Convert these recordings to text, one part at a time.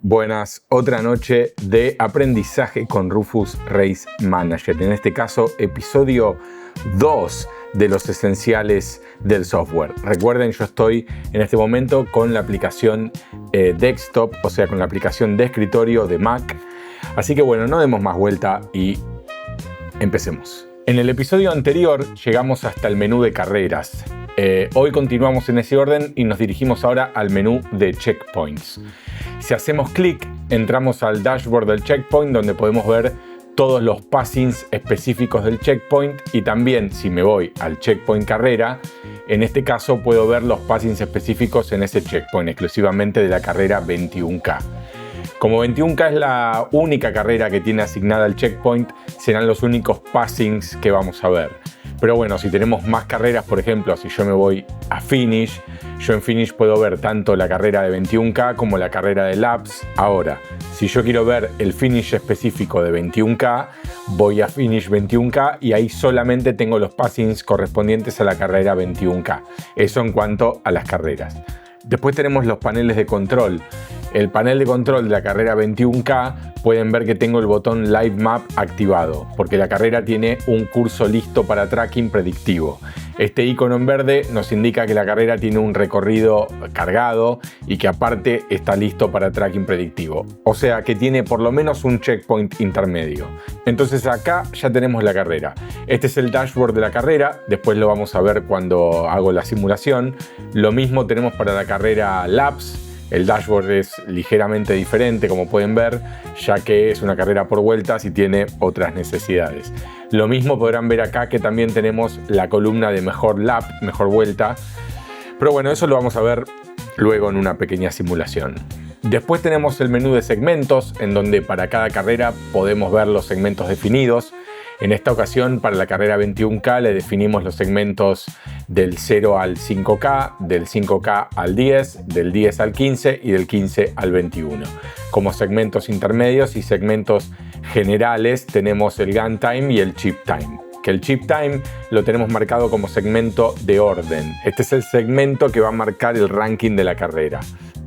Buenas, otra noche de aprendizaje con Rufus Race Manager. En este caso, episodio 2 de los esenciales del software. Recuerden, yo estoy en este momento con la aplicación desktop, o sea, con la aplicación de escritorio de Mac. Así que bueno, no demos más vuelta y empecemos. En el episodio anterior llegamos hasta el menú de carreras. Hoy continuamos en ese orden y nos dirigimos ahora al menú de checkpoints. Si hacemos clic, entramos al dashboard del checkpoint, donde podemos ver todos los passings específicos del checkpoint, y también, si me voy al checkpoint carrera, en este caso puedo ver los passings específicos en ese checkpoint, exclusivamente de la carrera 21K. Como 21K es la única carrera que tiene asignada el checkpoint, serán los únicos passings que vamos a ver. Pero bueno, si tenemos más carreras, por ejemplo, si yo me voy a Finish, yo en Finish puedo ver tanto la carrera de 21K como la carrera de Laps. Ahora, si yo quiero ver el Finish específico de 21K, voy a Finish 21K y ahí solamente tengo los passings correspondientes a la carrera 21K. Eso en cuanto a las carreras. Después tenemos los paneles de control. El panel de control de la carrera 21K, pueden ver que tengo el botón Live Map activado, porque la carrera tiene un curso listo para tracking predictivo. Este icono en verde nos indica que la carrera tiene un recorrido cargado y que aparte está listo para tracking predictivo. O sea que tiene por lo menos un checkpoint intermedio. Entonces acá ya tenemos la carrera. Este es el dashboard de la carrera, después lo vamos a ver cuando hago la simulación. Lo mismo tenemos para la carrera Laps. El dashboard es ligeramente diferente, como pueden ver, ya que es una carrera por vueltas y tiene otras necesidades. Lo mismo podrán ver acá, que también tenemos la columna de mejor lap, mejor vuelta. Pero bueno, eso lo vamos a ver luego en una pequeña simulación. Después tenemos el menú de segmentos, en donde para cada carrera podemos ver los segmentos definidos. En esta ocasión, para la carrera 21K, le definimos los segmentos del 0 al 5K, del 5K al 10, del 10 al 15 y del 15 al 21. Como segmentos intermedios y segmentos generales tenemos el Gun Time y el Chip Time. Que el Chip Time lo tenemos marcado como segmento de orden. Este es el segmento que va a marcar el ranking de la carrera.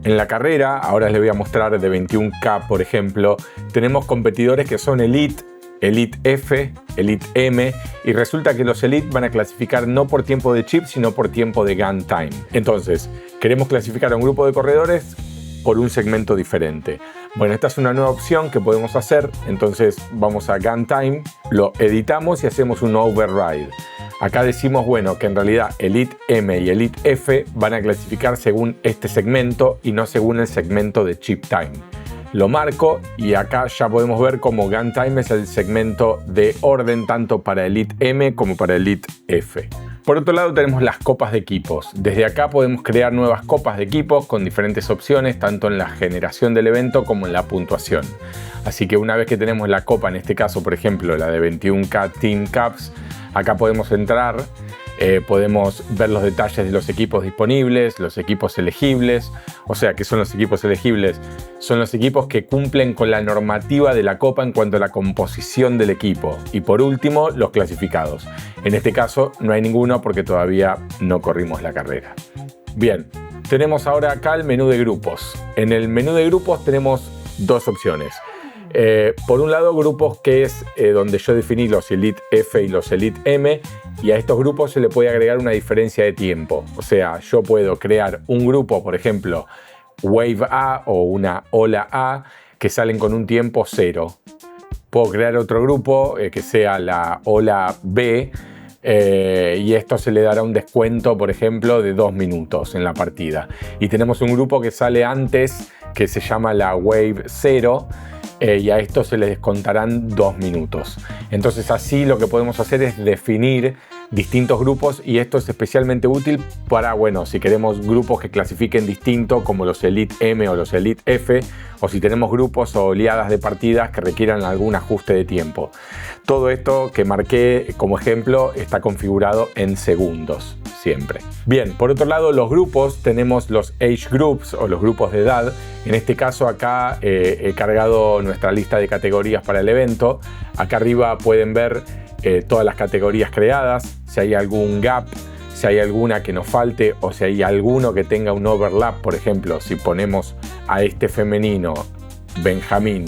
En la carrera, ahora les voy a mostrar de 21K, por ejemplo, tenemos competidores que son Elite, Elite F, Elite M, y resulta que los Elite van a clasificar no por tiempo de chip, sino por tiempo de Gun Time. Entonces, queremos clasificar a un grupo de corredores por un segmento diferente. Bueno, esta es una nueva opción que podemos hacer. Entonces vamos a Gun Time, lo editamos y hacemos un override. Acá decimos, bueno, que en realidad Elite M y Elite F van a clasificar según este segmento y no según el segmento de Chip Time. Lo marco y acá ya podemos ver cómo Gun Time es el segmento de orden tanto para Elite M como para Elite F. Por otro lado tenemos las copas de equipos. Desde acá podemos crear nuevas copas de equipos con diferentes opciones, tanto en la generación del evento como en la puntuación. Así que una vez que tenemos la copa, en este caso por ejemplo la de 21K Team Cups, acá podemos entrar. Podemos ver los detalles de los equipos disponibles, los equipos elegibles. O sea, ¿qué son los equipos elegibles? Son los equipos que cumplen con la normativa de la Copa en cuanto a la composición del equipo. Y por último, los clasificados. En este caso no hay ninguno porque todavía no corrimos la carrera. Bien, tenemos ahora acá el menú de grupos. En el menú de grupos tenemos dos opciones. Por un lado, grupos, que es donde yo definí los Elite F y los Elite M, y a estos grupos se le puede agregar una diferencia de tiempo. O sea, yo puedo crear un grupo, por ejemplo, Wave A o una Ola A, que salen con un tiempo 0. Puedo crear otro grupo que sea la Ola B, y esto se le dará un descuento, por ejemplo, de 2 minutos en la partida. Y tenemos un grupo que sale antes, que se llama la Wave 0, y a esto se le descontarán 2 minutos. Entonces así lo que podemos hacer es definir distintos grupos, y esto es especialmente útil para, bueno, si queremos grupos que clasifiquen distinto, como los Elite M o los Elite F, o si tenemos grupos o oleadas de partidas que requieran algún ajuste de tiempo. Todo esto que marqué como ejemplo está configurado en segundos, siempre. Bien, por otro lado, los grupos, tenemos los Age Groups o los grupos de edad. En este caso acá he cargado nuestra lista de categorías para el evento. Acá arriba pueden ver todas las categorías creadas, si hay algún gap, si hay alguna que nos falte o si hay alguno que tenga un overlap. Por ejemplo, si ponemos a este femenino Benjamín,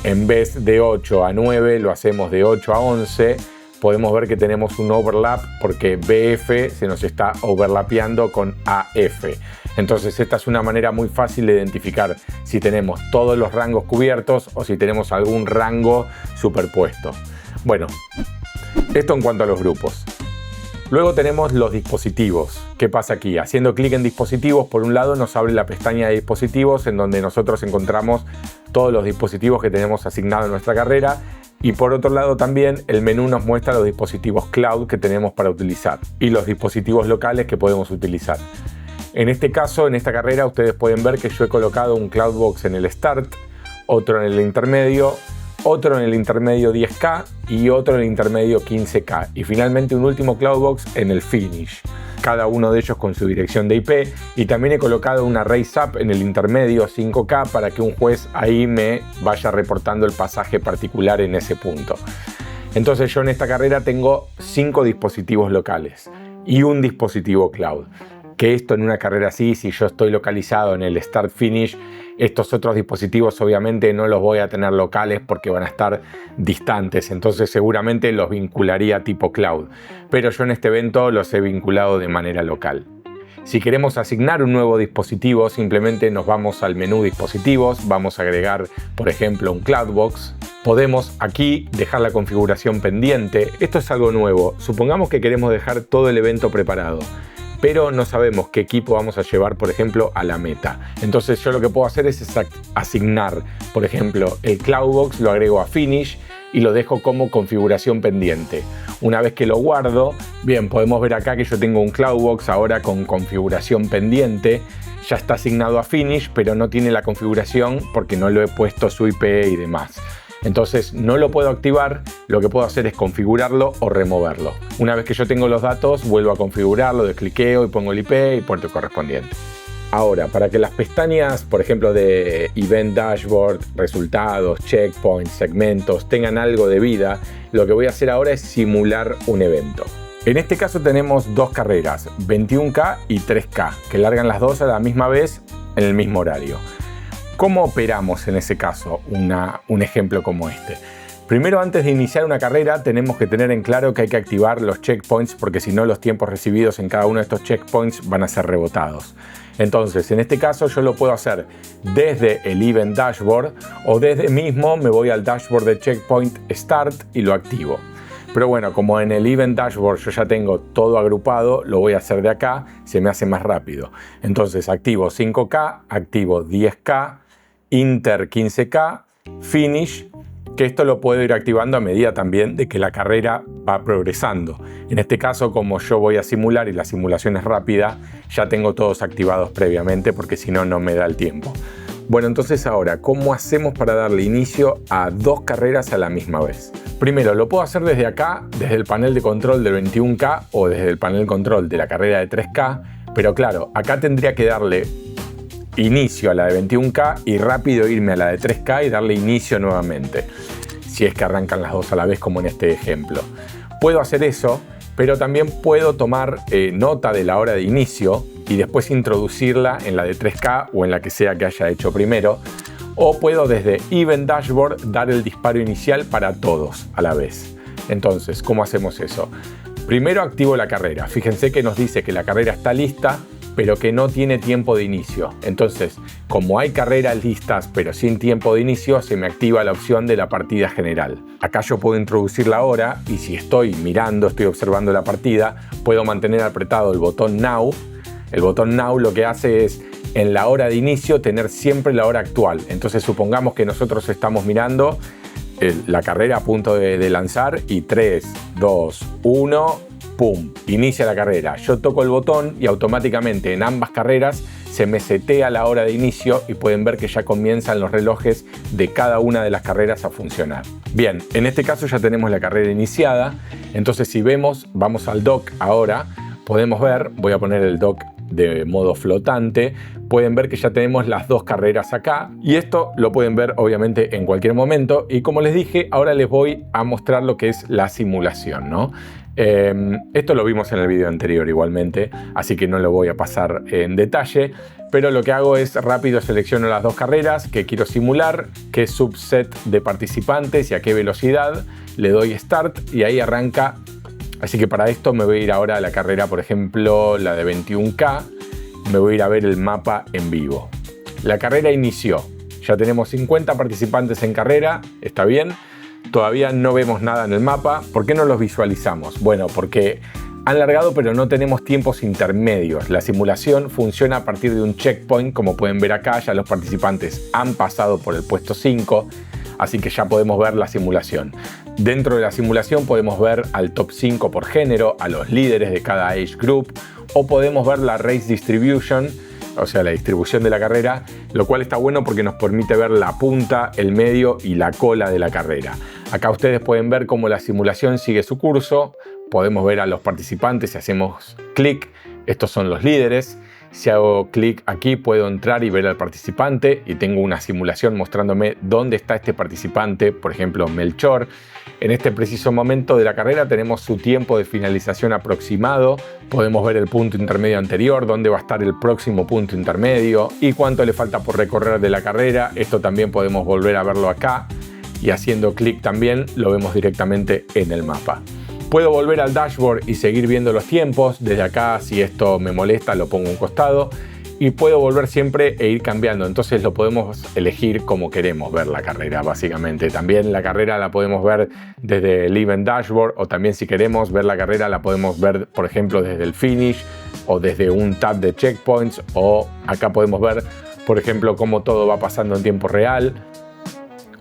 en vez de 8 a 9, lo hacemos de 8 a 11, podemos ver que tenemos un overlap porque BF se nos está overlapeando con AF. Entonces esta es una manera muy fácil de identificar si tenemos todos los rangos cubiertos o si tenemos algún rango superpuesto. Bueno, esto en cuanto a los grupos. Luego tenemos los dispositivos. ¿Qué pasa aquí? Haciendo clic en dispositivos, por un lado nos abre la pestaña de dispositivos en donde nosotros encontramos todos los dispositivos que tenemos asignados en nuestra carrera, y por otro lado también el menú nos muestra los dispositivos cloud que tenemos para utilizar y los dispositivos locales que podemos utilizar. En este caso, en esta carrera, ustedes pueden ver que yo he colocado un CloudBox en el Start, otro en el intermedio, otro en el intermedio 10K y otro en el intermedio 15K, y finalmente un último CloudBox en el Finish, cada uno de ellos con su dirección de IP, y también he colocado una Raise Up en el intermedio 5K para que un juez ahí me vaya reportando el pasaje particular en ese punto. Entonces yo en esta carrera tengo 5 dispositivos locales y un dispositivo cloud. Que esto en una carrera así, si yo estoy localizado en el Start Finish, estos otros dispositivos obviamente no los voy a tener locales porque van a estar distantes, entonces seguramente los vincularía tipo cloud, pero yo en este evento los he vinculado de manera local. Si queremos asignar un nuevo dispositivo, simplemente nos vamos al menú dispositivos, vamos a agregar por ejemplo un CloudBox. Podemos aquí dejar la configuración pendiente. Esto es algo nuevo. Supongamos que queremos dejar todo el evento preparado, pero no sabemos qué equipo vamos a llevar, por ejemplo, a la meta. Entonces yo lo que puedo hacer es asignar, por ejemplo, el CloudBox lo agrego a Finish y lo dejo como configuración pendiente. Una vez que lo guardo, bien, podemos ver acá que yo tengo un CloudBox ahora con configuración pendiente. Ya está asignado a Finish, pero no tiene la configuración porque no lo he puesto su IP y demás. Entonces no lo puedo activar, lo que puedo hacer es configurarlo o removerlo. Una vez que yo tengo los datos, vuelvo a configurarlo, descliqueo y pongo el IP y puerto correspondiente. Ahora, para que las pestañas, por ejemplo, de Event Dashboard, resultados, checkpoints, segmentos, tengan algo de vida, lo que voy a hacer ahora es simular un evento. En este caso tenemos dos carreras, 21K y 3K, que largan las dos a la misma vez en el mismo horario. ¿Cómo operamos en ese caso un ejemplo como este? Primero, antes de iniciar una carrera, tenemos que tener en claro que hay que activar los checkpoints porque si no los tiempos recibidos en cada uno de estos checkpoints van a ser rebotados. Entonces, en este caso yo lo puedo hacer desde el Event Dashboard o desde mismo me voy al dashboard de Checkpoint Start y lo activo. Pero bueno, como en el Event Dashboard yo ya tengo todo agrupado, lo voy a hacer de acá, se me hace más rápido. Entonces activo 5K, activo 10K, Inter 15K, Finish, que esto lo puedo ir activando a medida también de que la carrera va progresando. En este caso, como yo voy a simular y la simulación es rápida, ya tengo todos activados previamente porque si no, no me da el tiempo. Bueno, entonces ahora, ¿cómo hacemos para darle inicio a dos carreras a la misma vez? Primero, lo puedo hacer desde acá, desde el panel de control del 21K o desde el panel de control de la carrera de 3K, pero claro, acá tendría que darle inicio a la de 21K y rápido irme a la de 3K y darle inicio nuevamente, si es que arrancan las dos a la vez como en este ejemplo. Puedo hacer eso, pero también puedo tomar nota de la hora de inicio y después introducirla en la de 3K o en la que sea que haya hecho primero, o puedo desde Event Dashboard dar el disparo inicial para todos a la vez. Entonces, ¿cómo hacemos eso? Primero activo la carrera. Fíjense que nos dice que la carrera está lista, pero que no tiene tiempo de inicio. Entonces, como hay carreras listas pero sin tiempo de inicio, se me activa la opción de la partida general. Acá yo puedo introducir la hora y si estoy mirando, estoy observando la partida, puedo mantener apretado el botón Now. El botón Now lo que hace es, en la hora de inicio, tener siempre la hora actual. Entonces, supongamos que nosotros estamos mirando la carrera a punto de lanzar y 3, 2, 1... ¡pum! Inicia la carrera. Yo toco el botón y automáticamente en ambas carreras se me setea la hora de inicio y pueden ver que ya comienzan los relojes de cada una de las carreras a funcionar. Bien, en este caso ya tenemos la carrera iniciada. Entonces si vemos, vamos al dock ahora, podemos ver, voy a poner el dock de modo flotante, pueden ver que ya tenemos las dos carreras acá y esto lo pueden ver obviamente en cualquier momento y como les dije, ahora les voy a mostrar lo que es la simulación, ¿no? Esto lo vimos en el video anterior igualmente, así que no lo voy a pasar en detalle, pero lo que hago es rápido selecciono las dos carreras que quiero simular, qué subset de participantes y a qué velocidad, le doy Start y ahí arranca. Así que para esto me voy a ir ahora a la carrera, por ejemplo, la de 21K, me voy a ir a ver el mapa en vivo. La carrera inició, ya tenemos 50 participantes en carrera, está bien. Todavía no vemos nada en el mapa. ¿Por qué no los visualizamos? Bueno, porque han largado pero no tenemos tiempos intermedios. La simulación funciona a partir de un checkpoint, como pueden ver acá, ya los participantes han pasado por el puesto 5, así que ya podemos ver la simulación. Dentro de la simulación podemos ver al top 5 por género, a los líderes de cada age group, o podemos ver la race distribution, o sea, la distribución de la carrera, lo cual está bueno porque nos permite ver la punta, el medio y la cola de la carrera. Acá ustedes pueden ver cómo la simulación sigue su curso, podemos ver a los participantes si hacemos clic, estos son los líderes. Si hago clic aquí puedo entrar y ver al participante y tengo una simulación mostrándome dónde está este participante, por ejemplo Melchor. En este preciso momento de la carrera tenemos su tiempo de finalización aproximado, podemos ver el punto intermedio anterior, dónde va a estar el próximo punto intermedio y cuánto le falta por recorrer de la carrera. Esto también podemos volver a verlo acá y haciendo clic también lo vemos directamente en el mapa. Puedo volver al dashboard y seguir viendo los tiempos. Desde acá, si esto me molesta, lo pongo a un costado. Y puedo volver siempre e ir cambiando. Entonces lo podemos elegir como queremos ver la carrera, básicamente. También la carrera la podemos ver desde el Event Dashboard. O también si queremos ver la carrera, la podemos ver, por ejemplo, desde el Finish. O desde un tab de Checkpoints. O acá podemos ver, por ejemplo, cómo todo va pasando en tiempo real.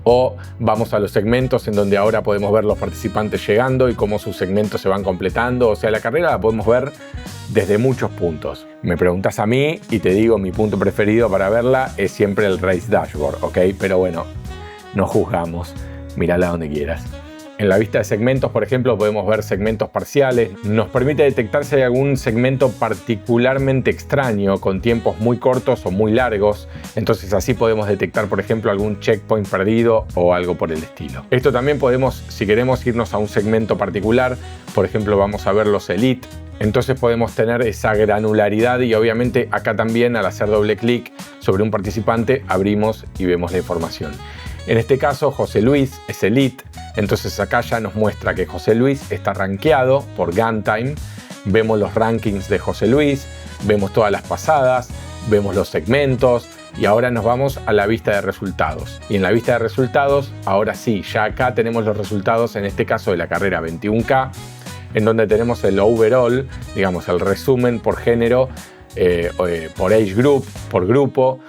O vamos a los segmentos en donde ahora podemos ver los participantes llegando y cómo sus segmentos se van completando. O sea, la carrera la podemos ver desde muchos puntos. Me preguntas a mí y te digo mi punto preferido para verla es siempre el Race Dashboard, ¿ok? Pero bueno, no juzgamos, mírala donde quieras. En la vista de segmentos, por ejemplo, podemos ver segmentos parciales. Nos permite detectar si hay algún segmento particularmente extraño, con tiempos muy cortos o muy largos. Entonces así podemos detectar, por ejemplo, algún checkpoint perdido o algo por el estilo. Esto también podemos, si queremos irnos a un segmento particular, por ejemplo, vamos a ver los Elite. Entonces podemos tener esa granularidad y obviamente acá también al hacer doble clic sobre un participante abrimos y vemos la información. En este caso José Luis es Elite, entonces acá ya nos muestra que José Luis está rankeado por GunTime. Vemos los rankings de José Luis, vemos todas las pasadas, vemos los segmentos y ahora nos vamos a la vista de resultados. Y en la vista de resultados, ahora sí, ya acá tenemos los resultados, en este caso de la carrera 21K, en donde tenemos el overall, digamos el resumen por género, por age group, por grupo.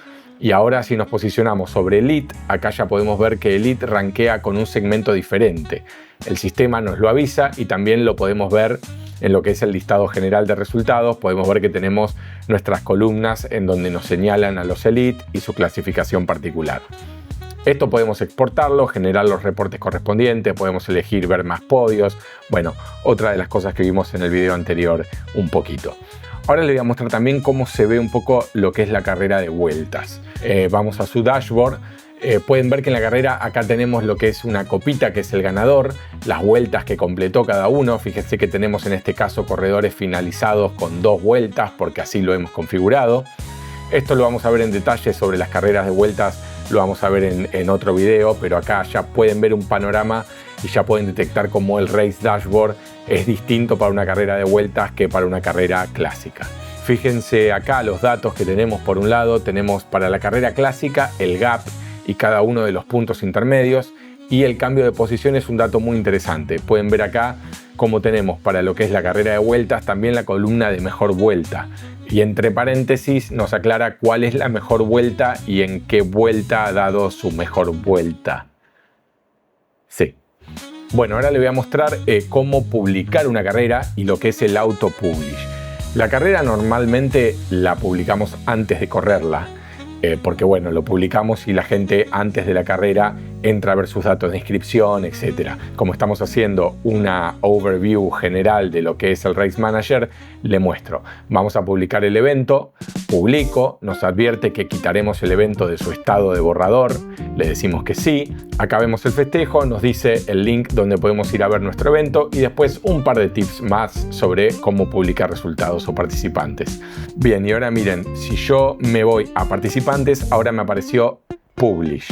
Y ahora si nos posicionamos sobre Elite, acá ya podemos ver que Elite rankea con un segmento diferente. El sistema nos lo avisa y también lo podemos ver en lo que es el listado general de resultados. Podemos ver que tenemos nuestras columnas en donde nos señalan a los Elite y su clasificación particular. Esto podemos exportarlo, generar los reportes correspondientes, podemos elegir ver más podios. Bueno, otra de las cosas que vimos en el video anterior un poquito. Ahora les voy a mostrar también cómo se ve un poco lo que es la carrera de vueltas. Vamos a su dashboard. Pueden ver que en la carrera acá tenemos lo que es una copita que es el ganador, las vueltas que completó cada uno. Fíjense que tenemos en este caso corredores finalizados con 2 vueltas porque así lo hemos configurado. Esto lo vamos a ver en detalle sobre las carreras de vueltas, lo vamos a ver en otro video, pero acá ya pueden ver un panorama y ya pueden detectar cómo el Race Dashboard es distinto para una carrera de vueltas que para una carrera clásica. Fíjense acá los datos que tenemos. Por un lado tenemos para la carrera clásica el gap y cada uno de los puntos intermedios, y el cambio de posición es un dato muy interesante. Pueden ver acá cómo tenemos para lo que es la carrera de vueltas también la columna de mejor vuelta. Y entre paréntesis nos aclara cuál es la mejor vuelta y en qué vuelta ha dado su mejor vuelta. Sí. Bueno, ahora le voy a mostrar cómo publicar una carrera y lo que es el auto-publish. La carrera normalmente la publicamos antes de correrla, porque bueno, lo publicamos y la gente antes de la carrera entra a ver sus datos de inscripción, etc. Como estamos haciendo una overview general de lo que es el Race Manager, le muestro. Vamos a publicar el evento, publico, nos advierte que quitaremos el evento de su estado de borrador, le decimos que sí, acá vemos el festejo, nos dice el link donde podemos ir a ver nuestro evento y después un par de tips más sobre cómo publicar resultados o participantes. Bien, y ahora miren, si yo me voy a participantes, ahora me apareció Publish.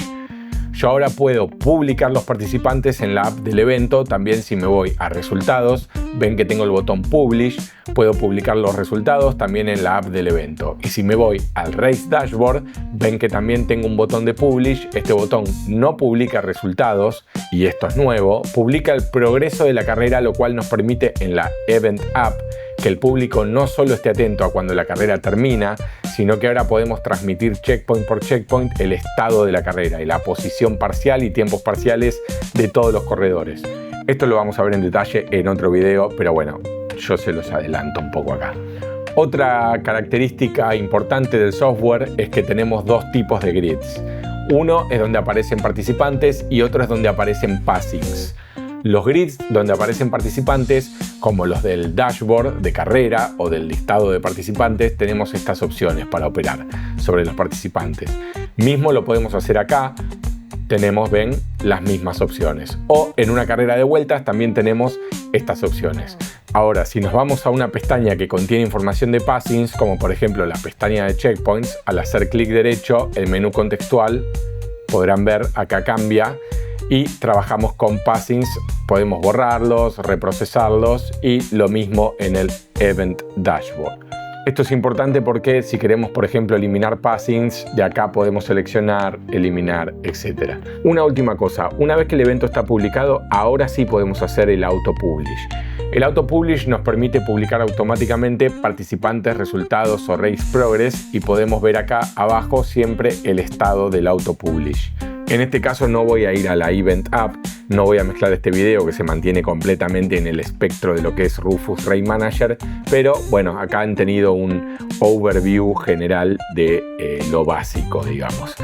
Yo ahora puedo publicar los participantes en la app del evento. También si me voy a resultados, ven que tengo el botón Publish. Puedo publicar los resultados también en la app del evento. Y si me voy al Race Dashboard, ven que también tengo un botón de Publish. Este botón no publica resultados, y esto es nuevo. Publica el progreso de la carrera, lo cual nos permite en la Event App que el público no solo esté atento a cuando la carrera termina, sino que ahora podemos transmitir checkpoint por checkpoint el estado de la carrera y la posición parcial y tiempos parciales de todos los corredores. Esto lo vamos a ver en detalle en otro video, pero bueno, yo se los adelanto un poco acá. Otra característica importante del software es que tenemos dos tipos de grids. Uno es donde aparecen participantes y otro es donde aparecen passings. Los grids donde aparecen participantes, como los del dashboard de carrera o del listado de participantes, tenemos estas opciones para operar sobre los participantes. Mismo lo podemos hacer acá, tenemos, ven, las mismas opciones. O en una carrera de vueltas también tenemos estas opciones. Ahora, si nos vamos a una pestaña que contiene información de passings, como por ejemplo la pestaña de checkpoints, al hacer clic derecho, el menú contextual, podrán ver, acá cambia. Y trabajamos con passings, podemos borrarlos, reprocesarlos y lo mismo en el Event Dashboard. Esto es importante porque si queremos, por ejemplo, eliminar passings, de acá podemos seleccionar, eliminar, etc. Una última cosa, una vez que el evento está publicado, ahora sí podemos hacer el auto-publish. El auto-publish nos permite publicar automáticamente participantes, resultados o race progress y podemos ver acá abajo siempre el estado del auto-publish. En este caso no voy a ir a la Event App, no voy a mezclar este video que se mantiene completamente en el espectro de lo que es Rufus Race Manager, pero bueno, acá han tenido un overview general de lo básico, digamos.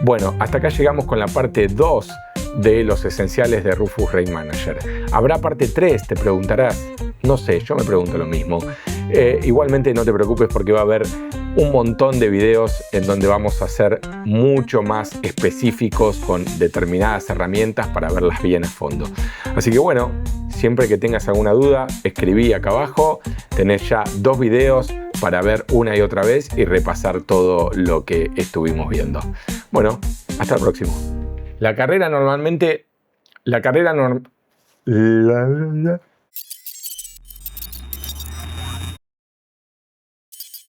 Bueno, hasta acá llegamos con la parte 2 de los esenciales de Rufus Race Manager. ¿Habrá parte 3? Te preguntarás. No sé, yo me pregunto lo mismo. Igualmente no te preocupes porque va a haber un montón de videos en donde vamos a ser mucho más específicos con determinadas herramientas para verlas bien a fondo. Así que bueno, siempre que tengas alguna duda, escribí acá abajo. Tenés ya 2 videos para ver una y otra vez y repasar todo lo que estuvimos viendo. Bueno, hasta el próximo. La carrera normalmente...